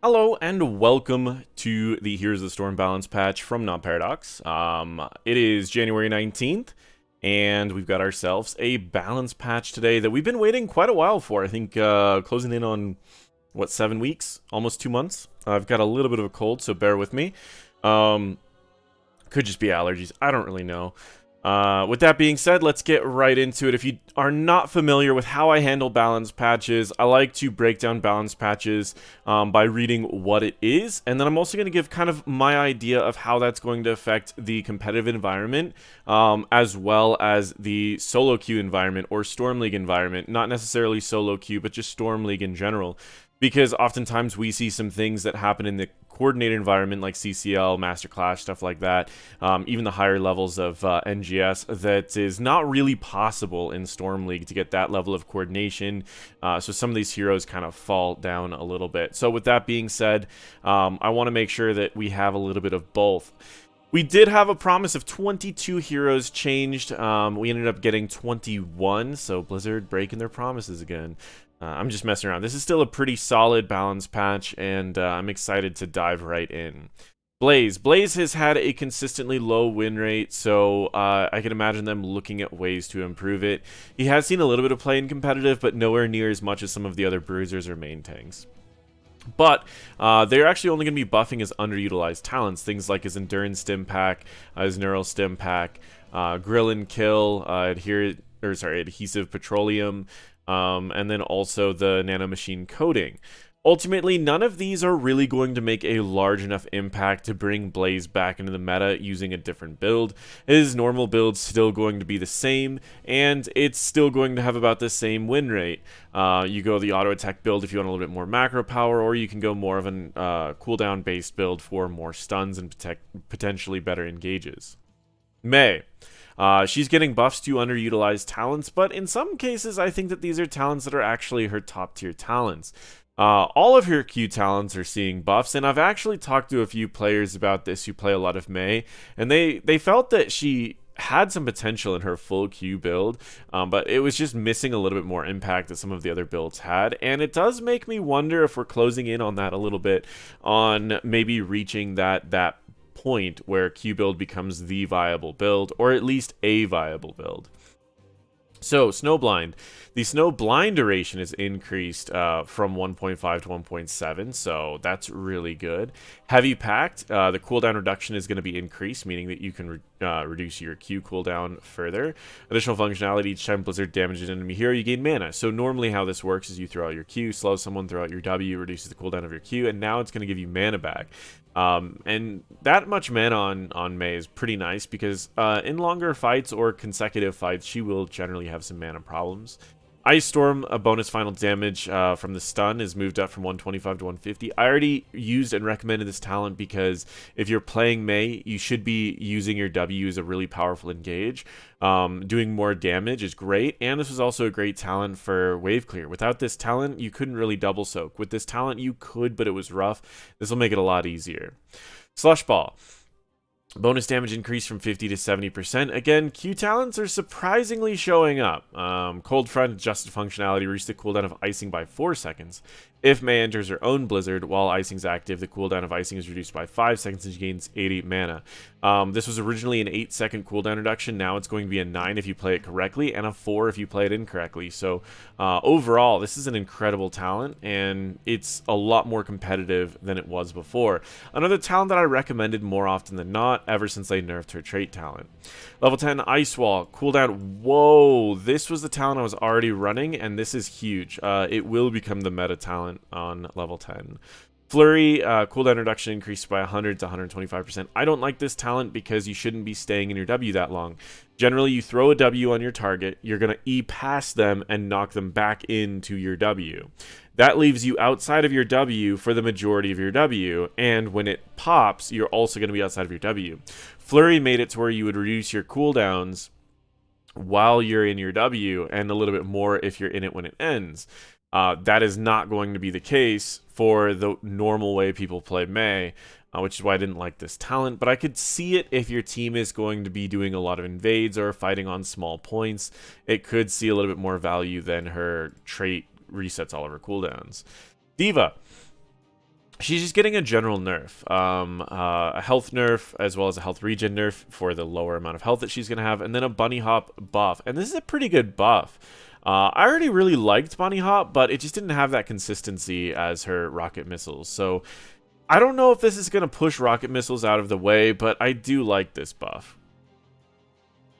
Hello and welcome to the Heroes of the Storm balance patch from NotParadox. It is January 19th, and we've got ourselves a balance patch today that we've been waiting quite a while for. I think closing in on, what, 7 weeks? Almost 2 months? I've got a little bit of a cold, so bear with me. Could just be allergies. I don't really know. With that being said, let's get right into it. If you are not familiar with how I handle balance patches, I like to break down balance patches by reading what it is, and then I'm also going to give kind of my idea of how that's going to affect the competitive environment, as well as the solo queue environment or Storm League environment. Not necessarily solo queue, but just Storm League in general. Because oftentimes we see some things that happen in the coordinated environment like CCL, Master Clash, stuff like that, even the higher levels of NGS, that is not really possible in Storm League to get that level of coordination. So some of these heroes kind of fall down a little bit. So with that being said, I want to make sure that we have a little bit of both. We did have a promise of 22 heroes changed. We ended up getting 21, so Blizzard breaking their promises again. I'm just messing around. This is still a pretty solid balance patch, and I'm excited to dive right in. Blaze. Blaze has had a consistently low win rate, so I can imagine them looking at ways to improve it. He has seen a little bit of play in competitive, but nowhere near as much as some of the other bruisers or main tanks. But they're actually only going to be buffing his underutilized talents, things like his Endurance Stim Pack, his Neural Stim Pack, Grill and Kill, Adhesive Petroleum, and then also the Nanomachine Coating. Ultimately, none of these are really going to make a large enough impact to bring Blaze back into the meta using a different build. His normal build's still going to be the same, and it's still going to have about the same win rate. You go the auto attack build if you want a little bit more macro power, or you can go more of an cooldown based build for more stuns and potentially better engages. Mei. She's getting buffs to underutilized talents, but in some cases I think that these are talents that are actually her top tier talents. All of her Q talents are seeing buffs, and I've actually talked to a few players about this who play a lot of Mei, and they felt that she had some potential in her full Q build, but it was just missing a little bit more impact that some of the other builds had, and it does make me wonder if we're closing in on that a little bit, on maybe reaching that point where Q build becomes the viable build, or at least a viable build. So, Snowblind. The Snowblind duration is increased from 1.5 to 1.7, so that's really good. Heavy Packed, the cooldown reduction is going to be increased, meaning that you can reduce your Q cooldown further. Additional functionality: each time Blizzard damages an enemy hero, you gain mana. So normally how this works is you throw out your Q, slow someone, throw out your W, reduces the cooldown of your Q, and now it's going to give you mana back. And that much mana on Mei is pretty nice because in longer fights or consecutive fights, she will generally have some mana problems. Ice Storm, a bonus final damage from the stun, is moved up from 125 to 150. I already used and recommended this talent because if you're playing Mei, you should be using your W as a really powerful engage. Doing more damage is great, and this was also a great talent for wave clear. Without this talent, you couldn't really double soak. With this talent, you could, but it was rough. This will make it a lot easier. Slush Ball. Bonus damage increase from 50 to 70%. Again, Q talents are surprisingly showing up. Cold Front adjusted functionality reduces the cooldown of icing by 4 seconds. If Mei enters her own Blizzard while icing's active, the cooldown of icing is reduced by 5 seconds and she gains 80 mana. This was originally an 8-second cooldown reduction. Now it's going to be a 9 if you play it correctly, and a 4 if you play it incorrectly. So overall, this is an incredible talent, and it's a lot more competitive than it was before. Another talent that I recommended more often than not, ever since they nerfed her trait talent. Level 10 Ice Wall cooldown. Whoa, this was the talent I was already running, and this is huge. It will become the meta talent on level 10. Flurry, cooldown reduction increased by 100 to 125%. I don't like this talent because you shouldn't be staying in your W that long. Generally, you throw a W on your target, you're going to E past them and knock them back into your W. That leaves you outside of your W for the majority of your W, and when it pops, you're also going to be outside of your W. Flurry made it to where you would reduce your cooldowns while you're in your W, and a little bit more if you're in it when it ends. That is not going to be the case for the normal way people play Mei, which is why I didn't like this talent, but I could see it if your team is going to be doing a lot of invades or fighting on small points. It could see a little bit more value than her trait resets all of her cooldowns. Diva. she's just getting a general nerf, a health nerf as well as a health regen nerf for the lower amount of health that she's going to have, and then a bunny hop buff. And this is a pretty good buff. I already really liked bunny hop, but it just didn't have that consistency as her rocket missiles. So I don't know if this is going to push rocket missiles out of the way, but I do like this buff.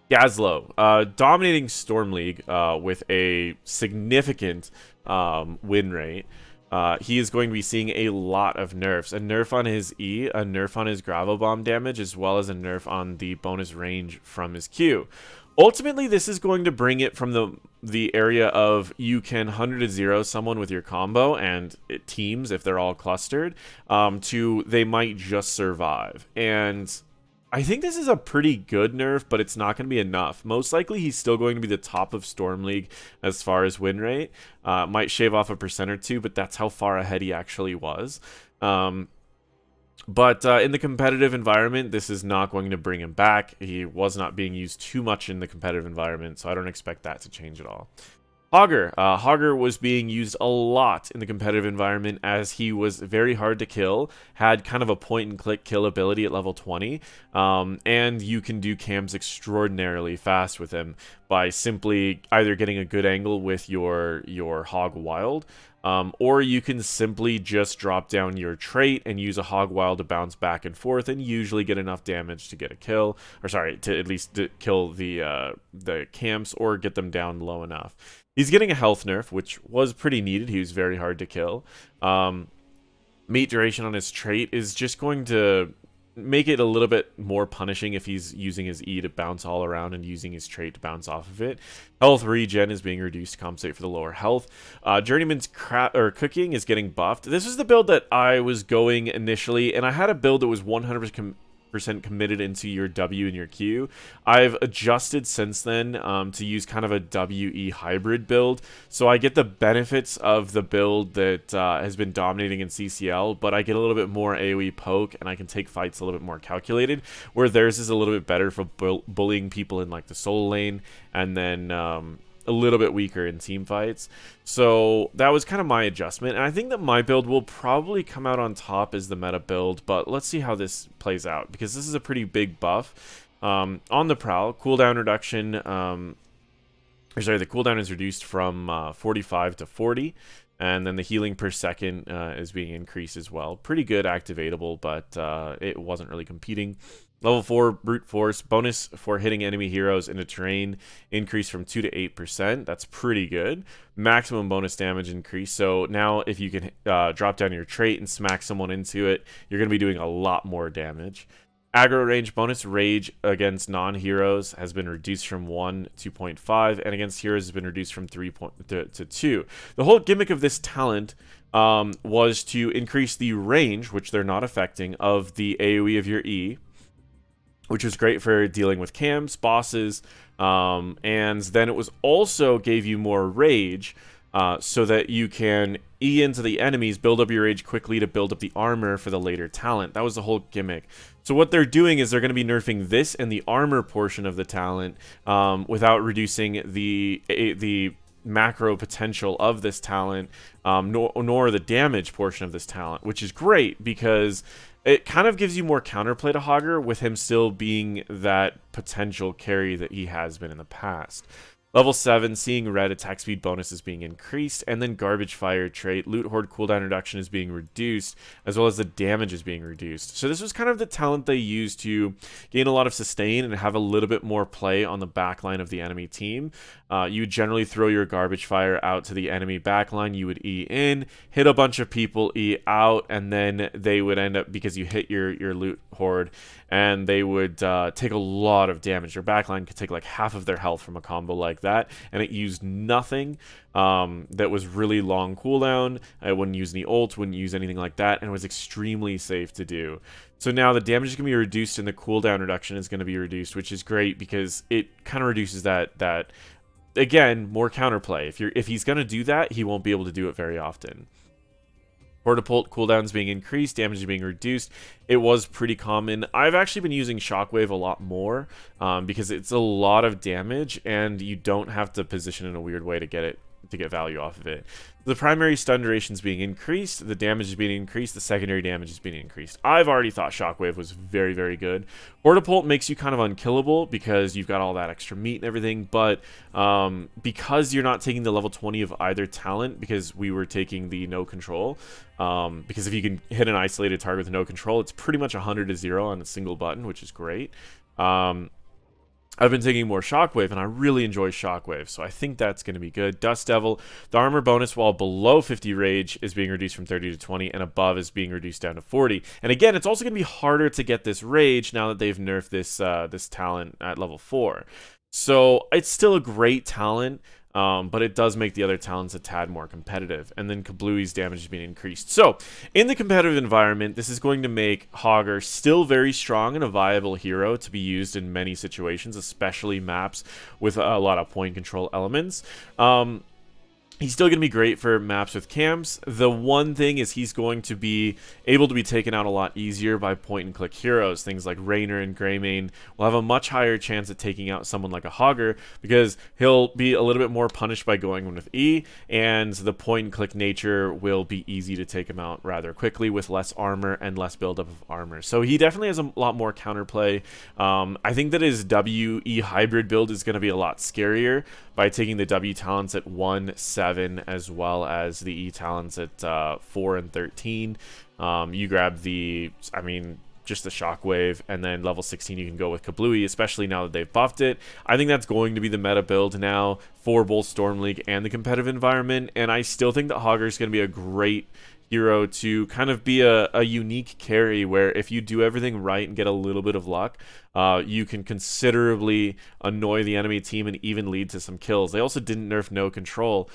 Gazlo, dominating Storm League with a significant win rate. He is going to be seeing a lot of nerfs. A nerf on his E, a nerf on his Gravel Bomb damage, as well as a nerf on the bonus range from his Q. Ultimately, this is going to bring it from the area of you can 100-0 someone with your combo, and it teams if they're all clustered, to they might just survive. And I think this is a pretty good nerf, but it's not going to be enough. Most likely, he's still going to be the top of Storm League as far as win rate. Might shave off a % or two, but that's how far ahead he actually was. But in the competitive environment, this is not going to bring him back. He was not being used too much in the competitive environment, so I don't expect that to change at all. Hogger. Hogger was being used a lot in the competitive environment as he was very hard to kill, had kind of a point-and-click kill ability at level 20, and you can do cams extraordinarily fast with him by simply either getting a good angle with your Hog Wild, or you can simply just drop down your trait and use a Hog Wild to bounce back and forth and usually get enough damage to get a kill, or sorry, to at least kill the camps or get them down low enough. He's getting a health nerf, which was pretty needed. He was very hard to kill. Mate duration on his trait is just going to make it a little bit more punishing if he's using his E to bounce all around and using his trait to bounce off of it. Health regen is being reduced to compensate for the lower health. Journeyman's cooking is getting buffed. This is the build that I was going initially, and I had a build that was 100% committed into your W and your Q. I've adjusted since then to use kind of a WE hybrid build, so I get the benefits of the build that has been dominating in CCL, but I get a little bit more AoE poke, and I can take fights a little bit more calculated, where theirs is a little bit better for bullying people in like the solo lane, and then a little bit weaker in team fights. So that was kind of my adjustment, and I think that my build will probably come out on top as the meta build, but let's see how this plays out, because this is a pretty big buff. On the Prowl, cooldown reduction, the cooldown is reduced from 45 to 40, and then the healing per second is being increased as well. Pretty good activatable, but it wasn't really competing. Level 4, Brute Force, bonus for hitting enemy heroes in a terrain increase from 2 to 8%. That's pretty good. Maximum bonus damage increase. So now if you can drop down your trait and smack someone into it, you're going to be doing a lot more damage. Aggro range bonus, rage against non-heroes has been reduced from 1 to 0.5, and against heroes has been reduced from 3 to 2. The whole gimmick of this talent was to increase the range, which they're not affecting, of the AoE of your E, which was great for dealing with cams, bosses, and then it was also gave you more rage, so that you can E into the enemies, build up your rage quickly to build up the armor for the later talent. That was the whole gimmick. So what they're doing is they're going to be nerfing this and the armor portion of the talent without reducing the macro potential of this talent, nor the damage portion of this talent, which is great because it kind of gives you more counterplay to Hogger with him still being that potential carry that he has been in the past. Level 7, seeing red attack speed bonus is being increased, and then garbage fire trait, loot horde cooldown reduction is being reduced, as well as the damage is being reduced. So this was kind of the talent they used to gain a lot of sustain and have a little bit more play on the backline of the enemy team. You would generally throw your garbage fire out to the enemy backline, you would E in, hit a bunch of people, E out, and then they would end up, because you hit your loot horde, and they would take a lot of damage. Your backline could take like half of their health from a combo like that, and it used nothing that was really long cooldown. It wouldn't use any ult, wouldn't use anything like that, and it was extremely safe to do. So now the damage is going to be reduced and the cooldown reduction is going to be reduced, which is great because it kind of reduces that again, more counterplay. If he's going to do that, he won't be able to do it very often. Hortipult cooldowns being increased, damage is being reduced. It was pretty common. I've actually been using Shockwave a lot more because it's a lot of damage and you don't have to position in a weird way to get it get value off of it. The primary stun duration is being increased, the damage is being increased, the secondary damage is being increased. I've already thought Shockwave was very, very good. Hortapult makes you kind of unkillable because you've got all that extra meat and everything, but because you're not taking the level 20 of either talent, because we were taking the no control, because if you can hit an isolated target with no control, it's pretty much 100 to 0 on a single button, which is great. I've been taking more Shockwave, and I really enjoy Shockwave, so I think that's going to be good. Dust Devil, the armor bonus while below 50 rage is being reduced from 30 to 20, and above is being reduced down to 40. And again, it's also going to be harder to get this rage now that they've nerfed this this talent at level 4. So it's still a great talent, but it does make the other talents a tad more competitive. And then Kablui's damage is being increased. So in the competitive environment, this is going to make Hogger still very strong and a viable hero to be used in many situations, especially maps with a lot of point control elements. He's still going to be great for maps with camps. The one thing is he's going to be able to be taken out a lot easier by point-and-click heroes. Things like Raynor and Greymane will have a much higher chance at taking out someone like a Hogger because he'll be a little bit more punished by going in with E, and the point-and-click nature will be easy to take him out rather quickly with less armor and less buildup of armor. So he definitely has a lot more counterplay. I think that his W-E hybrid build is going to be a lot scarier by taking the W talents at 1, 7, as well as the E talents at 4 and 13. You grab the, just the Shockwave, and then level 16 you can go with Kablooey, especially now that they've buffed it. I think that's going to be the meta build now for both Storm League and the competitive environment, and I still think that Hogger is going to be a great hero to kind of be a unique carry where if you do everything right and get a little bit of luck, you can considerably annoy the enemy team and even lead to some kills. They also didn't nerf no control,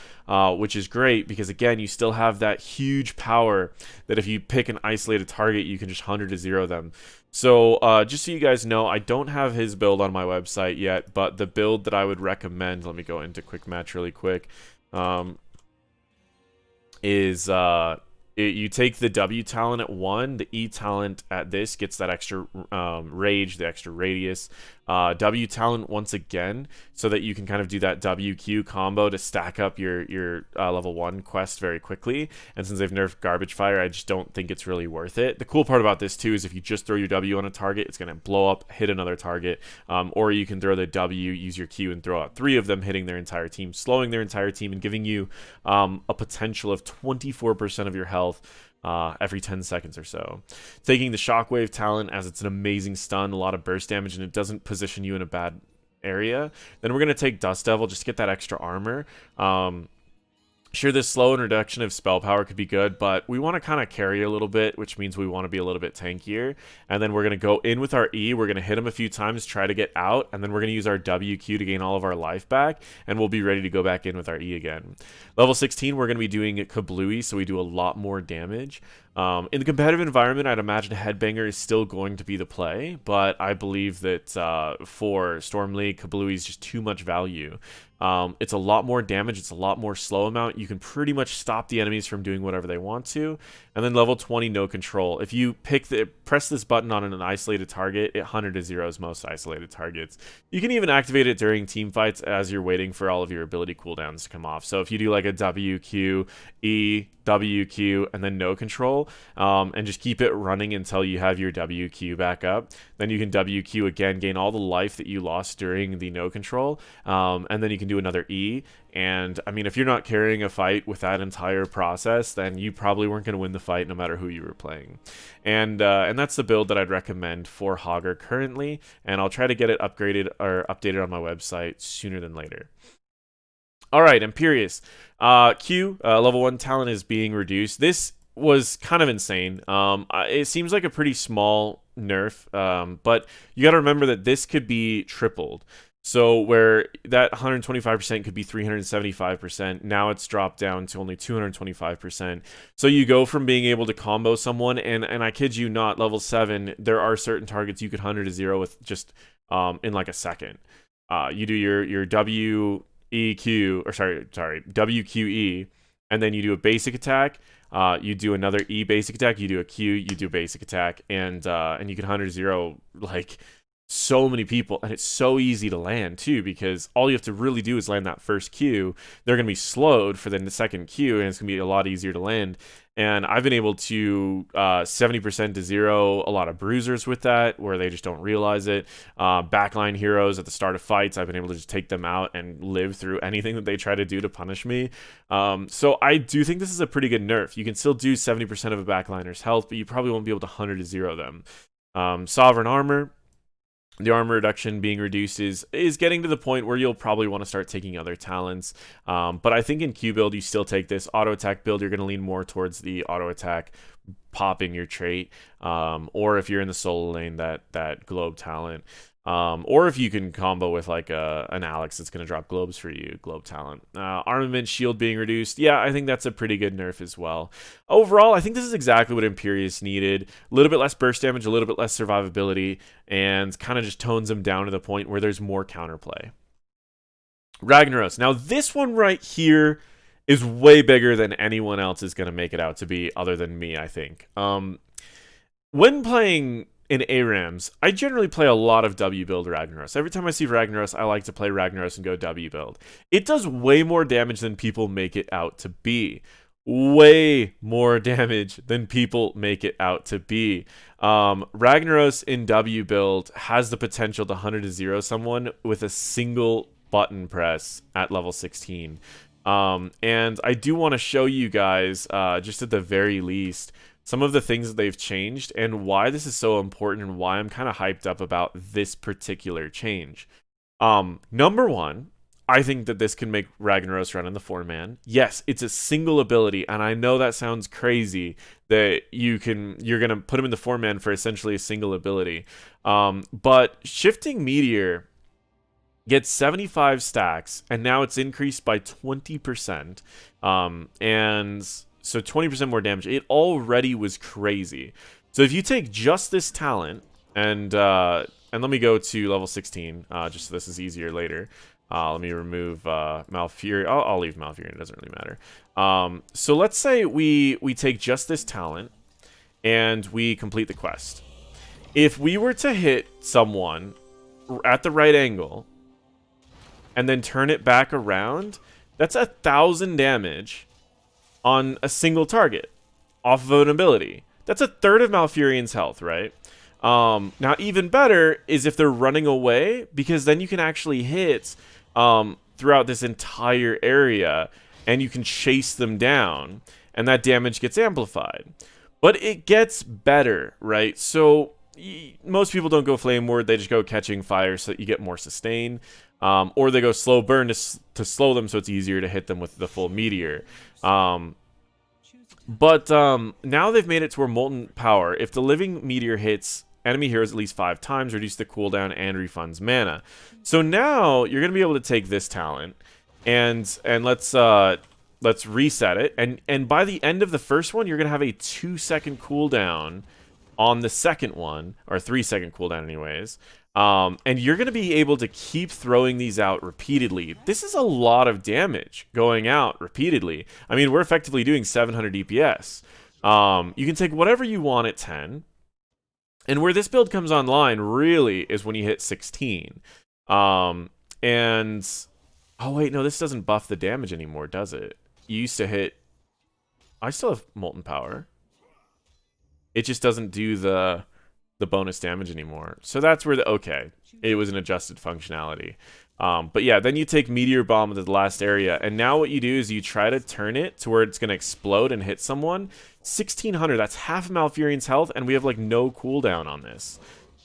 which is great because again, you still have that huge power that if you pick an isolated target, you can just 100 to 0 them. So just so you guys know, I don't have his build on my website yet, but the build that I would recommend, let me go into quick match really quick, is you take the W talent at 1, the E talent at this gets that extra rage, the extra radius. W talent once again, so that you can kind of do that WQ combo to stack up your level 1 quest very quickly. And since they've nerfed Garbage Fire, I just don't think it's really worth it. The cool part about this too is if you just throw your W on a target, it's going to blow up, hit another target. Or you can throw the W, use your Q, and throw out 3 of them, hitting their entire team, slowing their entire team, and giving you a potential of 24% of your health every 10 seconds or so. Taking the Shockwave talent, as it's an amazing stun, a lot of burst damage, and it doesn't position you in a bad area. Then we're going to take Dust Devil just to get that extra armor. Sure, this slow introduction of spell power could be good, but we want to kind of carry a little bit, which means we want to be a little bit tankier. And then we're going to go in with our E. We're going to hit him a few times, try to get out, and then we're going to use our WQ to gain all of our life back, and we'll be ready to go back in with our E again. Level 16, we're going to be doing Kablooey, so we do a lot more damage. In the competitive environment, I'd imagine Headbanger is still going to be the play, but I believe that for Storm League, Kablooey is just too much value. It's a lot more damage, it's a lot more slow amount. You can pretty much stop the enemies from doing whatever they want to. And then level 20, no control. If you press this button on an isolated target, it 100 to 0s most isolated targets. You can even activate it during team fights as you're waiting for all of your ability cooldowns to come off. So if you do like a WQ, E, WQ, and then no control, and just keep it running until you have your WQ back up, then you can WQ again, gain all the life that you lost during the no control, and then you can do another E. And I mean, if you're not carrying a fight with that entire process, then you probably weren't going to win the fight no matter who you were playing. And that's the build that I'd recommend for Hogger currently, and I'll try to get it upgraded or updated on my website sooner than later. All right, Imperius. Q, level 1 talent is being reduced. This was kind of insane. It seems like a pretty small nerf, but you got to remember that this could be tripled. So where that 125% could be 375%, now it's dropped down to only 225%. So you go from being able to combo someone, and I kid you not, level 7, there are certain targets you could 100 to 0 with just in like a second. You do your WQE, and then you do a basic attack, you do another E basic attack, you do a Q, you do a basic attack, and you can 100 to 0 like so many people, and it's so easy to land too, because all you have to really do is land that first Q. They're going to be slowed for the second Q, and it's going to be a lot easier to land. And I've been able to 70% to 0 a lot of bruisers with that, where they just don't realize it. Backline heroes at the start of fights, I've been able to just take them out and live through anything that they try to do to punish me. So I do think this is a pretty good nerf. You can still do 70% of a backliner's health, but you probably won't be able to 100 to 0 them. Sovereign armor. The armor reduction being reduced is getting to the point where you'll probably want to start taking other talents. But I think in Q build, you still take this. Auto attack build, you're going to lean more towards the auto attack popping your trait. Or if you're in the solo lane, that globe talent. Or if you can combo with like an Alex that's going to drop globes for you, globe talent. Armament shield being reduced. Yeah, I think that's a pretty good nerf as well. Overall, I think this is exactly what Imperius needed. A little bit less burst damage, a little bit less survivability, and kind of just tones them down to the point where there's more counterplay. Ragnaros. Now, this one right here is way bigger than anyone else is going to make it out to be other than me, I think. When playing in ARAMs, I generally play a lot of W build Ragnaros. Every time I see Ragnaros, I like to play Ragnaros and go W build. It does way more damage than people make it out to be. Way more damage than people make it out to be. Ragnaros in W build has the potential to 100 to 0 someone with a single button press at level 16. And I do want to show you guys, just at the very least, some of the things that they've changed and why this is so important and why I'm kind of hyped up about this particular change. Number one, I think that this can make Ragnaros run in the 4-man. Yes, it's a single ability, and I know that sounds crazy that you're gonna put him in the 4-man for essentially a single ability. But Shifting Meteor gets 75 stacks, and now it's increased by 20%. And so 20% more damage. It already was crazy. So if you take just this talent, and let me go to level 16, just so this is easier later. Let me remove Malfurion. I'll leave Malfurion. It doesn't really matter. So let's say we take just this talent, and we complete the quest. If we were to hit someone at the right angle, and then turn it back around, that's 1,000 damage on a single target off of an ability. That's a third of Malfurion's health, right? Now, even better is if they're running away, because then you can actually hit throughout this entire area, and you can chase them down, and that damage gets amplified. But it gets better, right? So most people don't go Flame Ward, they just go Catching Fire so that you get more sustain. Or they go Slow Burn to slow them so it's easier to hit them with the full Meteor. But now they've made it to where Molten Power, if the Living Meteor hits enemy heroes at least 5 times, reduce the cooldown and refunds mana. So now you're going to be able to take this talent and let's reset it. And by the end of the first one, you're going to have a 2-second cooldown on the second one, or 3-second cooldown anyways. And you're going to be able to keep throwing these out repeatedly. This is a lot of damage going out repeatedly. I mean, we're effectively doing 700 DPS. You can take whatever you want at 10. And where this build comes online, really, is when you hit 16. And... oh, wait, no, this doesn't buff the damage anymore, does it? You used to hit... I still have Molten Power. It just doesn't do the bonus damage anymore. So that's where okay, it was an adjusted functionality. But yeah, then you take Meteor Bomb to the last area, and now what you do is you try to turn it to where it's going to explode and hit someone. 1,600, that's half of Malfurion's health, and we have like no cooldown on this.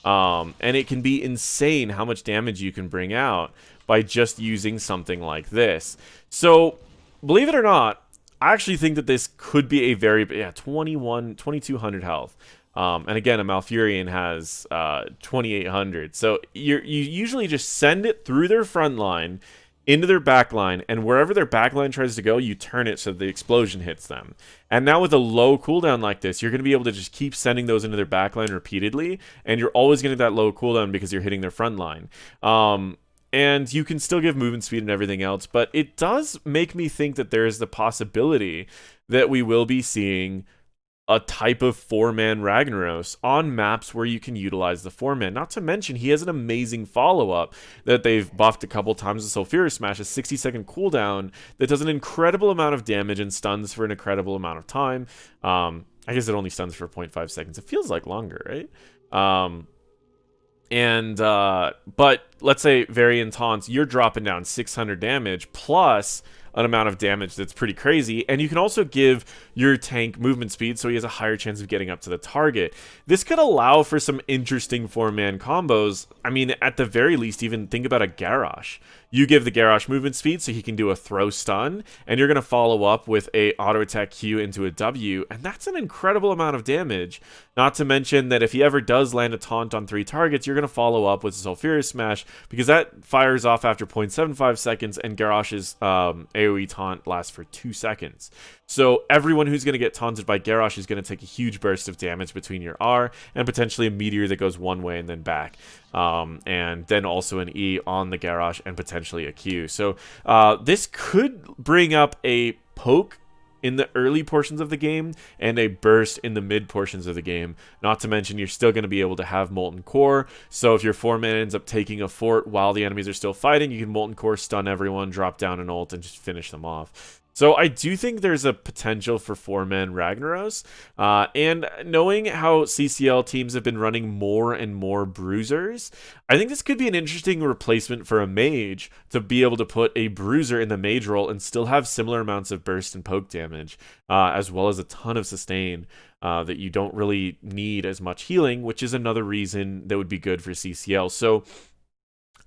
And it can be insane how much damage you can bring out by just using something like this. So, believe it or not, I actually think that this could be a very, 2,200 health. And again, a Malfurion has 2,800. So you usually just send it through their front line into their back line, and wherever their back line tries to go, you turn it so the explosion hits them. And now with a low cooldown like this, you're going to be able to just keep sending those into their back line repeatedly, and you're always going to have that low cooldown because you're hitting their front line. And you can still give movement speed and everything else, but it does make me think that there is the possibility that we will be seeing a type of 4-man Ragnaros on maps where you can utilize the 4-man. Not to mention, he has an amazing follow-up that they've buffed a couple times with Sulfurous Smash, a 60-second cooldown that does an incredible amount of damage and stuns for an incredible amount of time. I guess it only stuns for 0.5 seconds. It feels like longer, right? But let's say Variant Taunts, you're dropping down 600 damage plus an amount of damage that's pretty crazy, and you can also give your tank movement speed so he has a higher chance of getting up to the target. This could allow for some interesting 4-man combos. I mean, at the very least, even think about a Garrosh. You give the Garrosh movement speed so he can do a throw stun, and you're going to follow up with a auto attack Q into a W, and that's an incredible amount of damage. Not to mention that if he ever does land a taunt on 3 targets, you're going to follow up with a Sulfurous Smash, because that fires off after 0.75 seconds, and Garrosh's AoE taunt lasts for 2 seconds. So everyone who's going to get taunted by Garrosh is going to take a huge burst of damage between your R and potentially a meteor that goes one way and then back. And then also an E on the Garrosh and potentially a Q. So this could bring up a poke in the early portions of the game and a burst in the mid portions of the game. Not to mention, you're still going to be able to have Molten Core. So if your 4-man ends up taking a fort while the enemies are still fighting, you can Molten Core, stun everyone, drop down an ult, and just finish them off. So I do think there's a potential for 4-man Ragnaros, and knowing how CCL teams have been running more and more bruisers, I think this could be an interesting replacement for a mage to be able to put a bruiser in the mage role and still have similar amounts of burst and poke damage, as well as a ton of sustain that you don't really need as much healing, which is another reason that would be good for CCL. So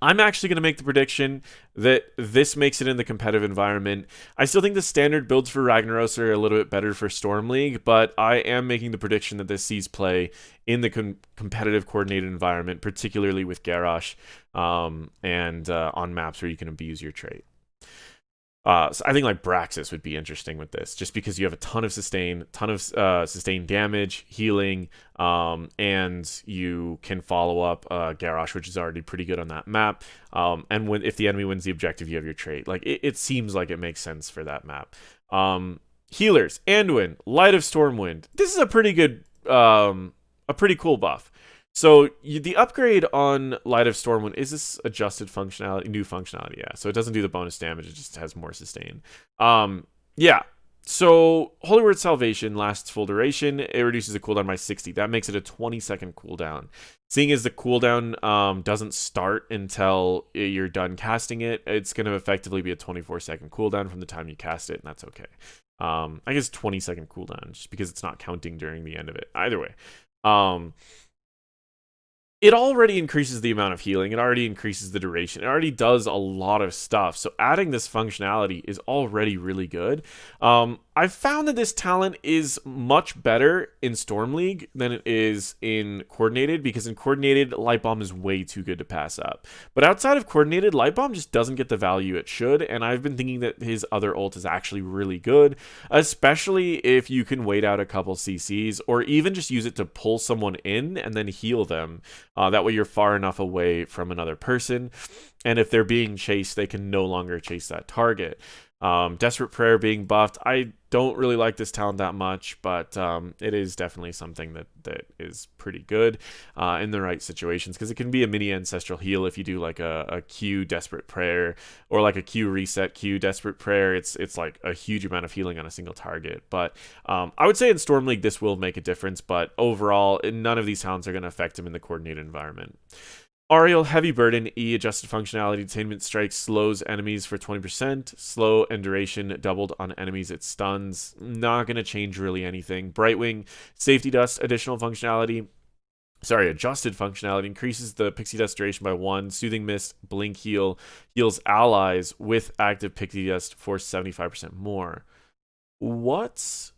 I'm actually going to make the prediction that this makes it in the competitive environment. I still think the standard builds for Ragnaros are a little bit better for Storm League, but I am making the prediction that this sees play in the competitive coordinated environment, particularly with Garrosh, and on maps where you can abuse your trait. So I think like Braxis would be interesting with this, just because you have a ton of sustain, sustained damage, healing, and you can follow up Garrosh, which is already pretty good on that map. And if the enemy wins the objective, you have your trait. Like it seems like it makes sense for that map. Healers, Anduin, Light of Stormwind. This is a pretty good, a pretty cool buff. So the upgrade on Light of Stormwind, is this adjusted functionality, new functionality? Yeah, so it doesn't do the bonus damage, it just has more sustain. Yeah, so Holy Word Salvation lasts full duration. It reduces the cooldown by 60. That makes it a 20-second cooldown. Seeing as the cooldown doesn't start until you're done casting it, it's going to effectively be a 24-second cooldown from the time you cast it, and that's okay. I guess 20-second cooldown, just because it's not counting during the end of it. Either way. It already increases the amount of healing. It already increases the duration. It already does a lot of stuff. So adding this functionality is already really good. I've found that this talent is much better in Storm League than it is in Coordinated, because in Coordinated, Light Bomb is way too good to pass up. But outside of Coordinated, Light Bomb just doesn't get the value it should, and I've been thinking that his other ult is actually really good, especially if you can wait out a couple CCs, or even just use it to pull someone in and then heal them. That way you're far enough away from another person, and if they're being chased, they can no longer chase that target. Desperate Prayer being buffed, I don't really like this talent that much, but it is definitely something that is pretty good in the right situations, because it can be a mini ancestral heal if you do like a Q Desperate Prayer, or like a Q reset Q Desperate Prayer. It's like a huge amount of healing on a single target. But I would say in Storm League this will make a difference, but overall none of these talents are going to affect him in the coordinated environment. Ariel, Heavy Burden, E, adjusted functionality, Detainment Strike slows enemies for 20%, slow and duration doubled on enemies it stuns. Not going to change really anything. Brightwing, Safety Dust, additional functionality. Adjusted functionality, increases the Pixie Dust duration by 1. Soothing Mist, Blink Heal, heals allies with active Pixie Dust for 75% more. What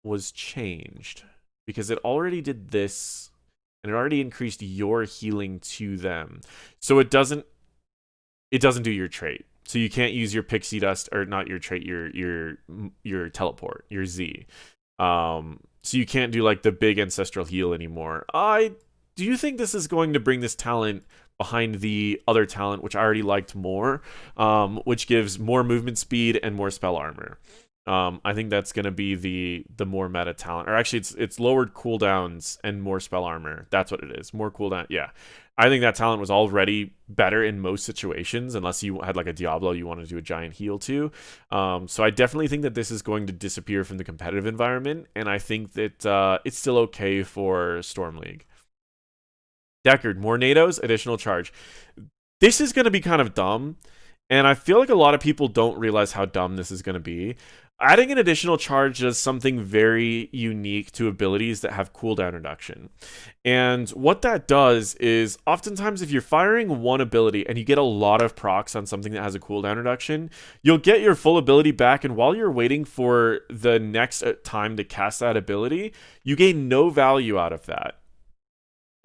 was changed? Because it already did this, and it already increased your healing to them. So it doesn't do your trait. So you can't use your Pixie Dust, or not your trait, your teleport, your Z. So you can't do like the big ancestral heal anymore. Do you think this is going to bring this talent behind the other talent, which I already liked more, which gives more movement speed and more spell armor? I think that's going to be the more meta talent. Or actually, it's lowered cooldowns and more spell armor. That's what it is. More cooldown. Yeah. I think that talent was already better in most situations, unless you had like a Diablo you want to do a giant heal to. So I definitely think that this is going to disappear from the competitive environment, and I think that it's still okay for Storm League. Deckard, more NATOs, additional charge. This is going to be kind of dumb, and I feel like a lot of people don't realize how dumb this is going to be. Adding an additional charge does something very unique to abilities that have cooldown reduction. And what that does is, oftentimes if you're firing one ability and you get a lot of procs on something that has a cooldown reduction, you'll get your full ability back, and while you're waiting for the next time to cast that ability, you gain no value out of that.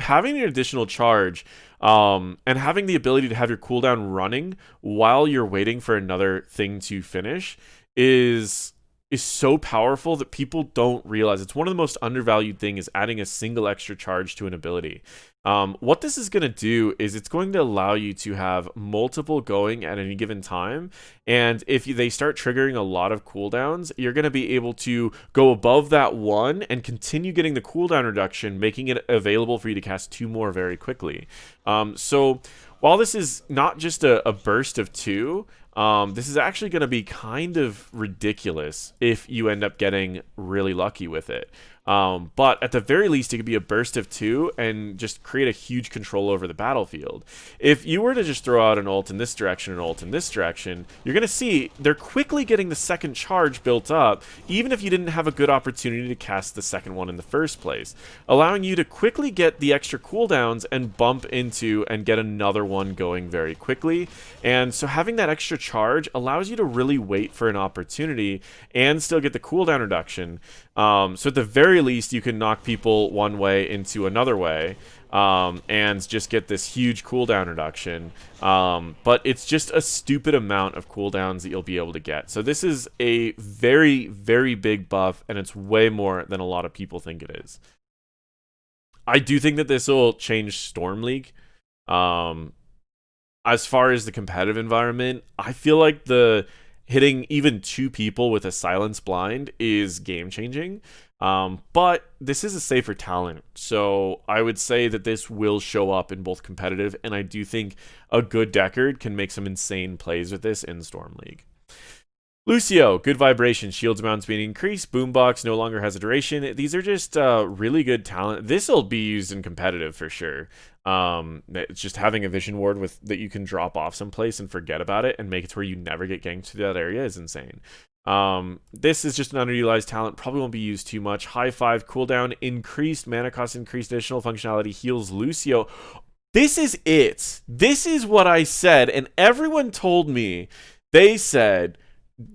Having an additional charge and having the ability to have your cooldown running while you're waiting for another thing to finish is so powerful that people don't realize. It's one of the most undervalued things, is adding a single extra charge to an ability. What this is going to do is it's going to allow you to have multiple going at any given time, and if they start triggering a lot of cooldowns, you're going to be able to go above that one and continue getting the cooldown reduction, making it available for you to cast 2 more very quickly. So while this is not just a burst of 2, this is actually going to be kind of ridiculous if you end up getting really lucky with it. But at the very least, it could be a burst of 2 and just create a huge control over the battlefield. If you were to just throw out an ult in this direction and an ult in this direction, you're going to see they're quickly getting the second charge built up, even if you didn't have a good opportunity to cast the second one in the first place, allowing you to quickly get the extra cooldowns and bump into and get another one going very quickly. And so having that extra charge allows you to really wait for an opportunity and still get the cooldown reduction. So at the very least, you can knock people one way into another way, and just get this huge cooldown reduction. But it's just a stupid amount of cooldowns that you'll be able to get. So this is a very, very big buff, and it's way more than a lot of people think it is. I do think that this will change Storm League. As far as the competitive environment, I feel like the hitting even 2 people with a silence blind is game changing. But this is a safer talent, so I would say that this will show up in both competitive, and I do think a good Deckard can make some insane plays with this in Storm League. Lucio, good vibration, shields amount speed increased, boombox no longer has a duration. These are just really good talent. This will be used in competitive for sure. It's just having a vision ward with that you can drop off someplace and forget about it and make it to where you never get ganked to that area is insane. This is just an underutilized talent, probably won't be used too much. High 5 cooldown, increased mana cost, increased additional functionality, heals Lucio. This is it. This is what I said, and everyone told me, they said,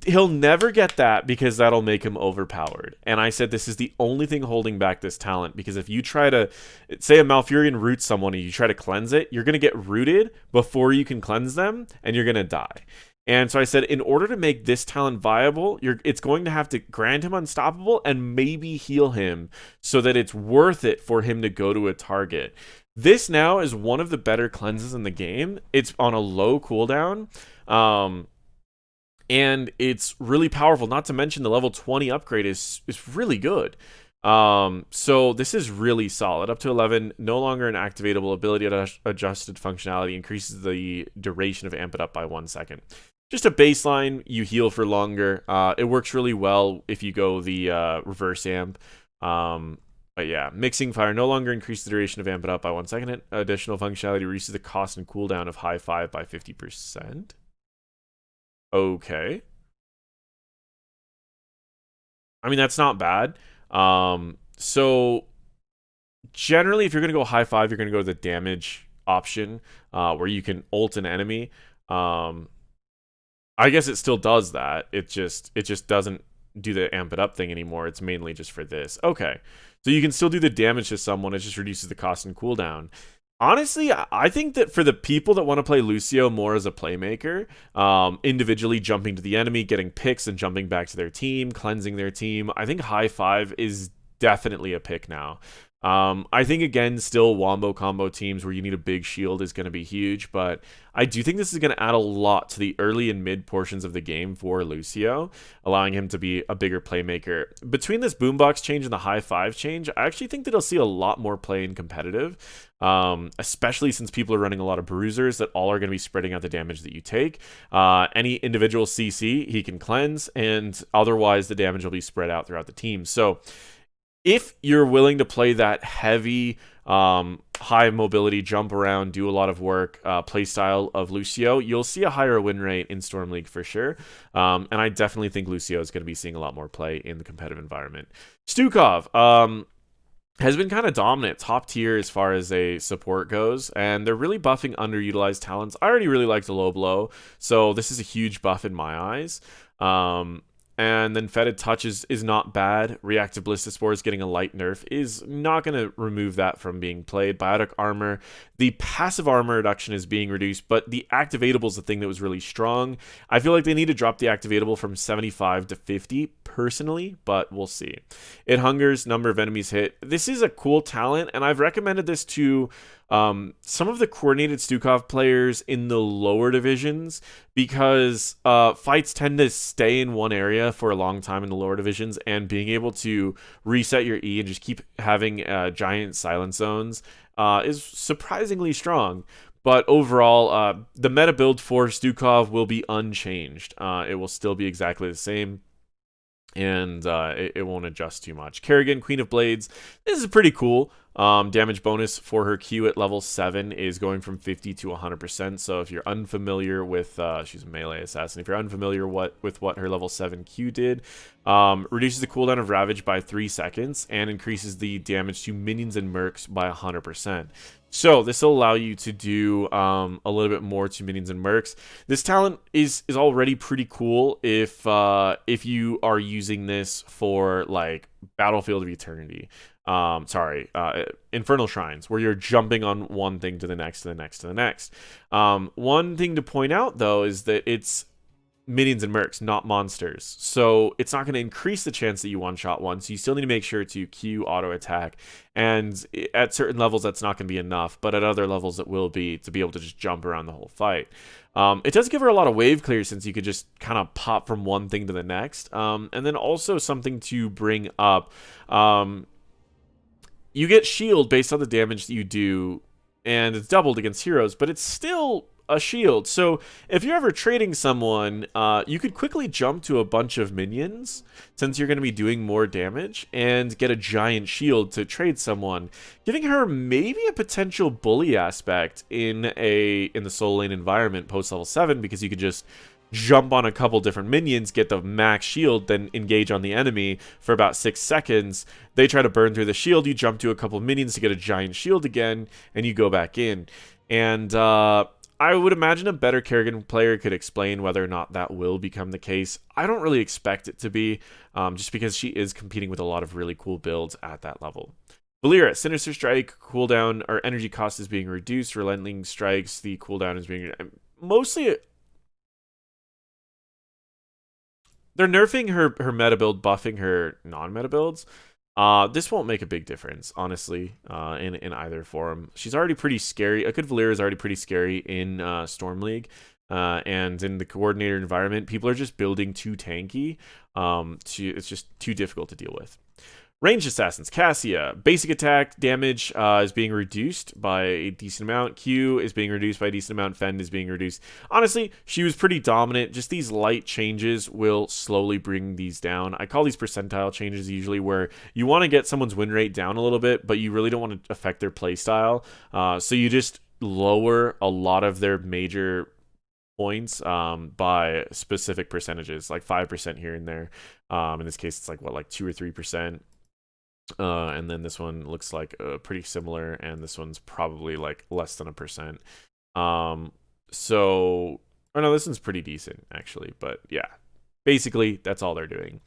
he'll never get that because that'll make him overpowered. And I said this is the only thing holding back this talent, because if you try to, say a Malfurion roots someone and you try to cleanse it, you're going to get rooted before you can cleanse them, and you're going to die. And so I said, in order to make this talent viable, it's going to have to grant him unstoppable and maybe heal him so that it's worth it for him to go to a target. This now is one of the better cleanses in the game. It's on a low cooldown. And it's really powerful, not to mention the level 20 upgrade is really good. So this is really solid. Up to 11, no longer an activatable ability, adjusted functionality, increases the duration of Amp It Up by 1 second. Just a baseline, you heal for longer. It works really well if you go the reverse amp. But yeah, mixing fire, no longer increases the duration of Amp It Up by 1 second. Additional functionality reduces the cost and cooldown of high 5 by 50%. Okay. I mean, that's not bad. So generally, if you're going to go high 5, you're going to go to the damage option, where you can ult an enemy. I guess it still does that. It just doesn't do the amp it up thing anymore. It's mainly just for this. Okay. So you can still do the damage to someone. It just reduces the cost and cooldown. Honestly, I think that for the people that want to play Lucio more as a playmaker, individually jumping to the enemy, getting picks and jumping back to their team, cleansing their team, I think high 5 is definitely a pick now. I think, again, still wombo combo teams where you need a big shield is going to be huge, but I do think this is going to add a lot to the early and mid portions of the game for Lucio, allowing him to be a bigger playmaker. Between this boombox change and the high five change, I actually think that he'll see a lot more play in competitive, especially since people are running a lot of bruisers that all are going to be spreading out the damage that you take. Any individual CC he can cleanse, and otherwise the damage will be spread out throughout the team. So if you're willing to play that heavy, high mobility, jump around, do a lot of work, play style of Lucio, you'll see a higher win rate in Storm League for sure. And I definitely think Lucio is going to be seeing a lot more play in the competitive environment. Stukov has been kind of dominant, top tier as far as a support goes, and they're really buffing underutilized talents. I already really like the low blow, so this is a huge buff in my eyes. And then Fetid Touch is not bad. Reactive Ballista Spores getting a light nerf is not going to remove that from being played. Biotic Armor, the passive armor reduction is being reduced, but the activatable is the thing that was really strong. I feel like they need to drop the activatable from 75 to 50 personally, but we'll see. It hungers, number of enemies hit. This is a cool talent, and I've recommended this to some of the coordinated Stukov players in the lower divisions because fights tend to stay in one area for a long time in the lower divisions, and being able to reset your E and just keep having giant silence zones is surprisingly strong. But overall, the meta build for Stukov will be unchanged. It will still be exactly the same, and it won't adjust too much. Kerrigan, Queen of Blades. This is pretty cool. Damage bonus for her Q at level 7 is going from 50 to 100%. So if you're unfamiliar with, she's a melee assassin. If you're unfamiliar with what her level 7 Q did, reduces the cooldown of Ravage by 3 seconds and increases the damage to minions and mercs by 100%. So this will allow you to do a little bit more to minions and mercs. This talent is already pretty cool if you are using this for like Battlefield of Eternity. Infernal Shrines, where you're jumping on one thing to the next, to the next, to the next. One thing to point out, though, is that it's minions and mercs, not monsters. So it's not going to increase the chance that you one-shot one, so you still need to make sure to Q auto attack. And at certain levels, that's not going to be enough, but at other levels, it will be to be able to just jump around the whole fight. It does give her a lot of wave clear, since you could just kind of pop from one thing to the next. And then also something to bring up, you get shield based on the damage that you do, and it's doubled against heroes, but it's still a shield. So if you're ever trading someone, you could quickly jump to a bunch of minions, since you're going to be doing more damage, and get a giant shield to trade someone, giving her maybe a potential bully aspect in the solo lane environment post level 7, because you could just jump on a couple different minions, get the max shield, then engage on the enemy for about 6 seconds. They try to burn through the shield, you jump to a couple minions to get a giant shield again, and you go back in. And I would imagine a better Kerrigan player could explain whether or not that will become the case. I don't really expect it to be, just because she is competing with a lot of really cool builds at that level. Valera, Sinister Strike, cooldown, or energy cost is being reduced. Relenting Strikes, the cooldown is being... Mostly... They're nerfing her meta build, buffing her non-meta builds. This won't make a big difference, honestly, in either form. She's already pretty scary. A good Valera is already pretty scary in Storm League. And in the coordinator environment, people are just building too tanky. It's just too difficult to deal with. Ranged Assassins, Cassia. Basic attack damage is being reduced by a decent amount. Q is being reduced by a decent amount. Fend is being reduced. Honestly, she was pretty dominant. Just these light changes will slowly bring these down. I call these percentile changes usually, where you want to get someone's win rate down a little bit, but you really don't want to affect their playstyle. So you just lower a lot of their major points by specific percentages, like 5% here and there. In this case, it's like 2 or 3%. And then this one looks like pretty similar, and this one's probably like less than 1%. So, oh no, this one's pretty decent actually, but yeah, basically that's all they're doing.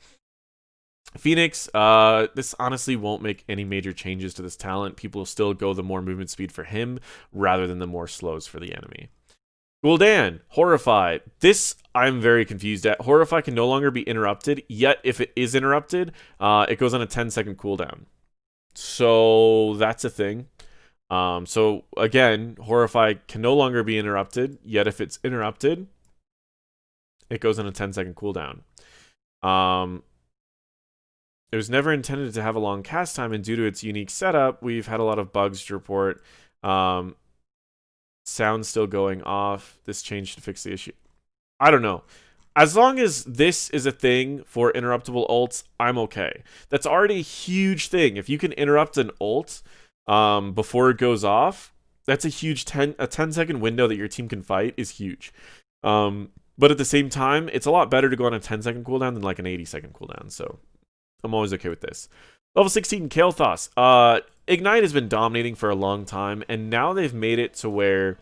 Phoenix, this honestly won't make any major changes to this talent. People will still go the more movement speed for him rather than the more slows for the enemy. Gul'dan, Horrify. This I'm very confused at. Horrify can no longer be interrupted, yet if it is interrupted, it goes on a 10-second cooldown. So that's a thing. So again, Horrify can no longer be interrupted, yet if it's interrupted, it goes on a 10-second cooldown. It was never intended to have a long cast time, and due to its unique setup, we've had a lot of bugs to report. Sound still going off. This change to fix the issue. I don't know. As long as this is a thing for interruptible ults, I'm okay. That's already a huge thing. If you can interrupt an ult before it goes off, that's a huge 10-second window that your team can fight is huge. But at the same time, it's a lot better to go on a 10-second cooldown than like an 80-second cooldown. So I'm always okay with this. Level 16, Kael'thas. Ignite has been dominating for a long time, and now they've made it to where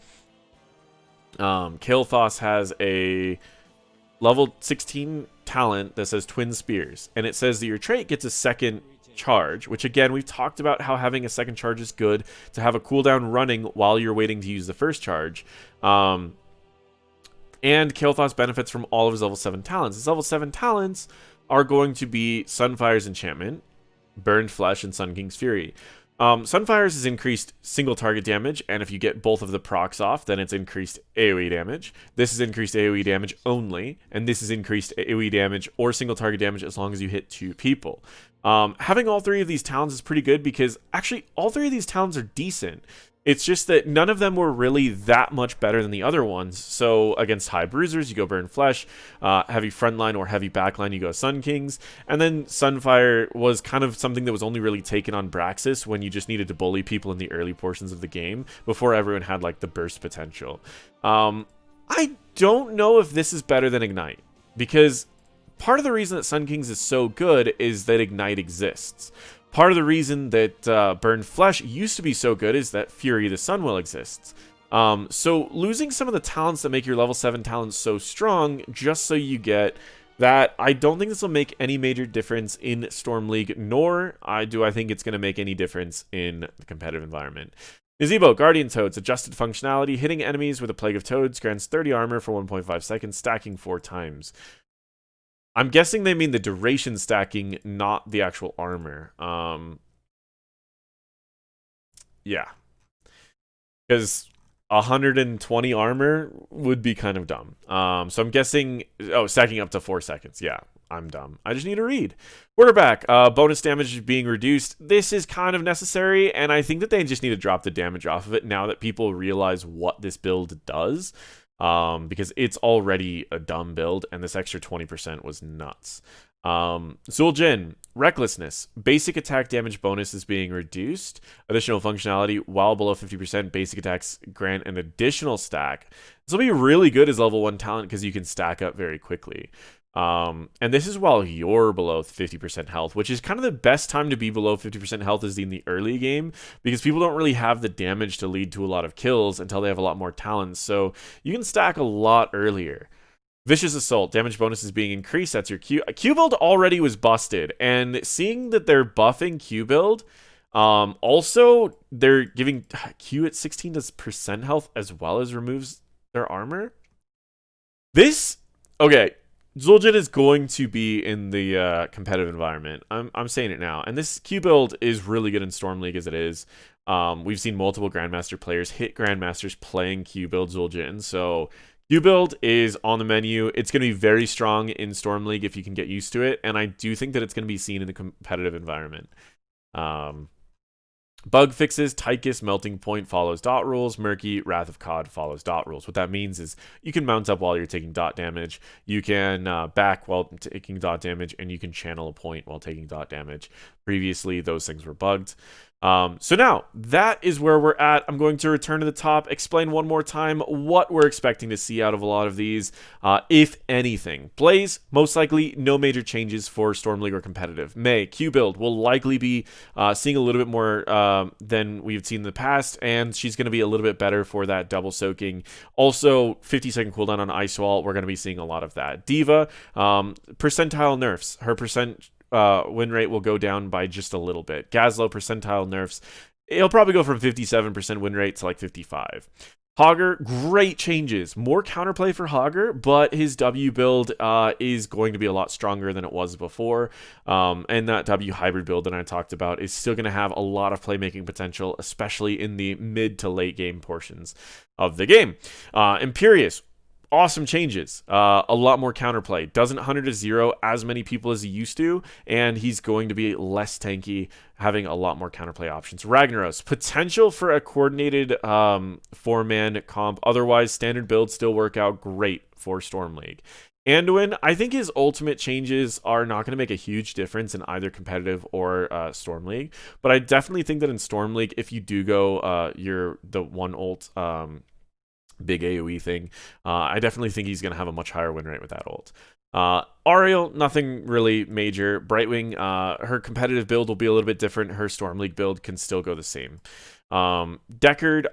Kael'thas has a level 16 talent that says Twin Spears, and it says that your trait gets a second charge, which again, we've talked about how having a second charge is good to have a cooldown running while you're waiting to use the first charge. And Kael'thas benefits from all of his level 7 talents. His level 7 talents are going to be Sunfire's Enchantment, Burned Flesh, and Sun King's Fury. Sunfire's is increased single target damage, and if you get both of the procs off, then it's increased AoE damage. This is increased AoE damage only, and this is increased AoE damage or single target damage as long as you hit 2 people. Having all 3 of these talents is pretty good because actually all 3 of these talents are decent. It's just that none of them were really that much better than the other ones. So against high bruisers, you go Burn Flesh. Heavy frontline or heavy backline, you go Sun Kings. And then Sunfire was kind of something that was only really taken on Braxis when you just needed to bully people in the early portions of the game before everyone had like the burst potential. I don't know if this is better than Ignite, because part of the reason that Sun Kings is so good is that Ignite exists. Part of the reason that Burned Flesh used to be so good is that Fury the Sunwell exists. So losing some of the talents that make your level 7 talents so strong just so you get that, I don't think this will make any major difference in Storm League, nor do I think it's going to make any difference in the competitive environment. Gazebo, Guardian Toads, adjusted functionality, hitting enemies with a Plague of Toads, grants 30 armor for 1.5 seconds, stacking 4 times. I'm guessing they mean the duration stacking, not the actual armor. Yeah. Because 120 armor would be kind of dumb. So I'm guessing... Oh, stacking up to 4 seconds. Yeah, I'm dumb. I just need to read. Quarterback, bonus damage is being reduced. This is kind of necessary, and I think that they just need to drop the damage off of it now that people realize what this build does. Because it's already a dumb build, and this extra 20% was nuts. Zuljin, Recklessness, basic attack damage bonus is being reduced. Additional functionality, while below 50%, basic attacks grant an additional stack. This will be really good as level 1 talent because you can stack up very quickly. And this is while you're below 50% health, which is kind of the best time to be below 50% health is in the early game, because people don't really have the damage to lead to a lot of kills until they have a lot more talents. So you can stack a lot earlier. Vicious Assault, damage bonus is being increased. That's your Q. Q build already was busted, and seeing that they're buffing Q build, also they're giving Q at 16% health as well as removes their armor. This, okay. Zuljin is going to be in the competitive environment. I'm saying it now. And this Q build is really good in Storm League as it is. We've seen multiple Grandmaster players hit Grandmasters playing Q build Zuljin. So Q build is on the menu. It's going to be very strong in Storm League if you can get used to it. And I do think that it's going to be seen in the competitive environment. Bug fixes, Tychus, Melting Point follows dot rules, Murky, Wrath of Cod follows dot rules. What that means is you can mount up while you're taking dot damage, you can back while taking dot damage, and you can channel a point while taking dot damage. Previously, those things were bugged. So now, that is where we're at. I'm going to return to the top, explain one more time what we're expecting to see out of a lot of these, if anything. Blaze, most likely no major changes for Storm League or competitive. May, Q build, will likely be seeing a little bit more than we've seen in the past, and she's going to be a little bit better for that double soaking. Also, 50-second cooldown on Ice Wall, we're going to be seeing a lot of that. Diva, percentile nerfs. Her percent win rate will go down by just a little bit. Gazlowe, percentile nerfs. It'll probably go from 57% win rate to like 55. Hogger, great changes. More counterplay for Hogger, but his W build is going to be a lot stronger than it was before. And that W hybrid build that I talked about is still going to have a lot of playmaking potential, especially in the mid to late game portions of the game. Imperius, awesome changes. A lot more counterplay. Doesn't 100 to 0 as many people as he used to, and he's going to be less tanky, having a lot more counterplay options. Ragnaros, potential for a coordinated 4-man comp. Otherwise, standard builds still work out great for Storm League. Anduin, I think his ultimate changes are not going to make a huge difference in either competitive or Storm League, but I definitely think that in Storm League, if you do go the one ult big AoE thing, I definitely think he's going to have a much higher win rate with that ult. Ariel, nothing really major. Brightwing, her competitive build will be a little bit different. Her Storm League build can still go the same. Deckard,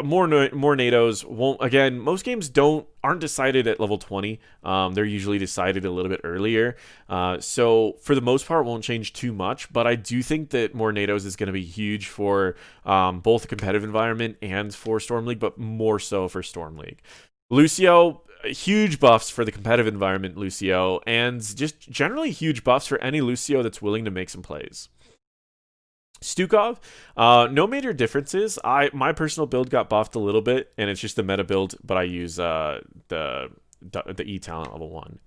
more NATOs. Won't, again, most games aren't decided at level 20. They're usually decided a little bit earlier. So for the most part, won't change too much. But I do think that more NATOs is going to be huge for both the competitive environment and for Storm League, but more so for Storm League. Lucio, huge buffs for the competitive environment, Lucio, and just generally huge buffs for any Lucio that's willing to make some plays. Stukov, no major differences. My personal build got buffed a little bit, and it's just the meta build, but I use the E talent level 1.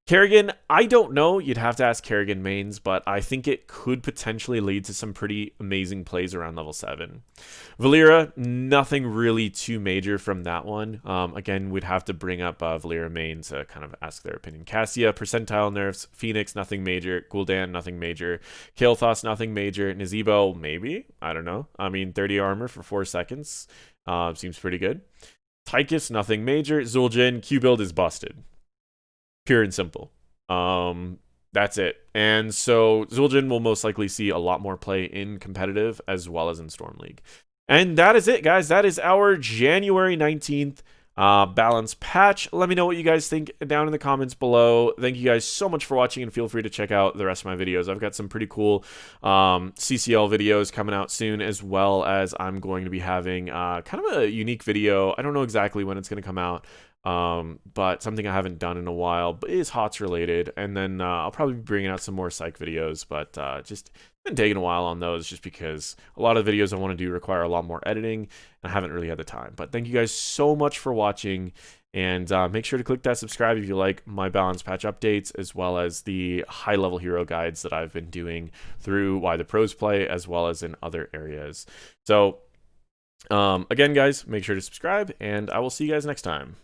Kerrigan, I don't know. You'd have to ask Kerrigan mains, but I think it could potentially lead to some pretty amazing plays around level 7. Valeera, nothing really too major from that one. Again, we'd have to bring up Valeera mains to kind of ask their opinion. Cassia, percentile nerfs. Phoenix, nothing major. Gul'dan, nothing major. Kael'thas, nothing major. Nazeebo, maybe. I don't know. I mean, 30 armor for 4 seconds. Seems pretty good. Tychus, nothing major. Zuljin, Q build is busted. Pure and simple. That's it. And so Zuljin will most likely see a lot more play in competitive as well as in Storm League. And that is it, guys. That is our January 19th balance patch. Let me know what you guys think down in the comments below. Thank you guys so much for watching, and feel free to check out the rest of my videos. I've got some pretty cool CCL videos coming out soon, as well as I'm going to be having kind of a unique video. I don't know exactly when it's going to come out, but something I haven't done in a while, but is HotS related. And then I'll probably be bringing out some more psych videos, but just been taking a while on those just because a lot of the videos I want to do require a lot more editing, and I haven't really had the time. But thank you guys so much for watching, and make sure to click that subscribe if you like my balance patch updates, as well as the high level hero guides that I've been doing through Why the Pros Play, as well as in other areas. So again, guys, make sure to subscribe, and I will see you guys next time.